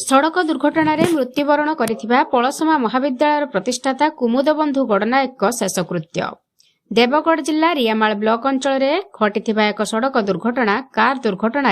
सड़क दुर्घटन मृत्युवरण कर पलसमा महाविद्यालय प्रतिष्ठाता कुमुदबंधु गड़नायक शेषकृत्य। देवगढ़ जिला रियामाल ब्लॉक अंचल घटी एक सड़क दुर्घटना कार दुर्घटन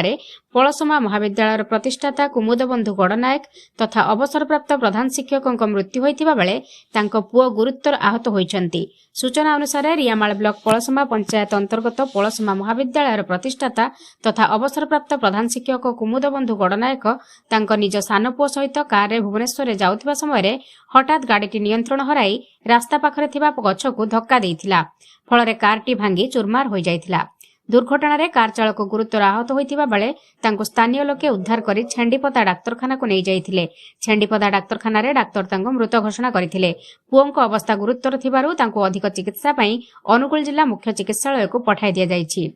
पलसमा महाविद्यालय प्रतिष्ठाता कुमुदबंधु गड़नायक तथा अवसरप्राप्त प्रधान शिक्षक मृत्यु होता बेले पुओ गुरुतर आहत होती। सूचना अनुसार रियामाल ब्लॉक पलसमा पंचायत अंतर्गत पलसमा महाविद्यालय प्रतिष्ठाता तथा अवसरप्राप्त प्रधान शिक्षक कुमुदबंधु गड़नायक निज सान पुओ सहित कार भुवनेश्वर जाउथिबा समय हठात गाड़ीटी नियंत्रण हराई रास्ता पाखरे थिबा गछकु धक्का देइथिला। फल कारटी भांगी चूरमार हो जाइथिला। दुर्घटन कार चालक गुरुतर आहत होइथिबा बेले तांको स्थानीय लोके उद्धार करी छेंडीपदा डाक्तरखाना को नहीं जाइथिले। छेंडीपदा डाक्तरखाना रे डाक्तर तांको मृत घोषणा करथिले। पुओंको अवस्था गुरुतर थिबारु तांको अधिक चिकित्सा पई अनुगुल जिला मुख्य चिकित्सालय को पठाई दिया जाइछि।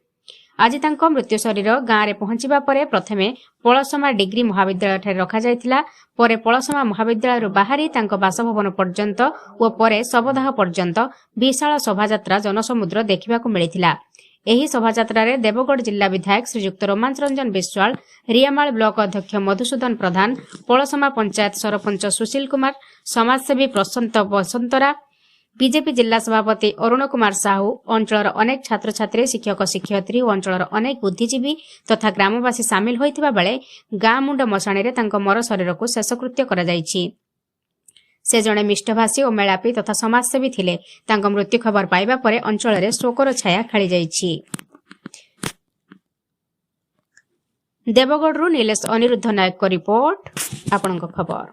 आज तांको मृत्यु शरीर गाँव में पहुंचवा पर प्रथमे पलसमा डिग्री महाविद्यालय रखा जाइथिला। परे पलसमा महाविद्यालय बाहरी तांको बासभवन पर्यंत और परे शवदाह पर्यंत विशाल शोभायात्रा जनसमुद्र देखा मिलिथिला। एही शोभायात्रा रे देवगढ़ जिला विधायक श्रीयुक्त रोमांच रंजन विश्वाल, रियामाल ब्लॉक अध्यक्ष मधुसूदन प्रधान, पलसमा पंचायत सरपंच सुशील कुमार, समाजसेवी प्रशांत बसंतरा, बीजेपी जिला सभापति अरुण कुमार साहू, अंचल अनेक छात्र छात्री, शिक्षक शिक्षयित्री और अंचल अनेक बुद्धिजीवी तथा ग्रामवासी सामिल होइथिबा बेले गाँ मुंड मशाणी रे तांको मर शरीर को शेषकृत्य करा जाइछि। से जणे मिष्टभाषी और मेलापी तथा समाजसेवी थिले। तांको मृत्यु खबर पाइबा परे अंचल रे शोकर छाया खेली जाइछि। देवगढ़ नीलेश अनिरुद्ध नायक रिपोर्ट आपणक खबर।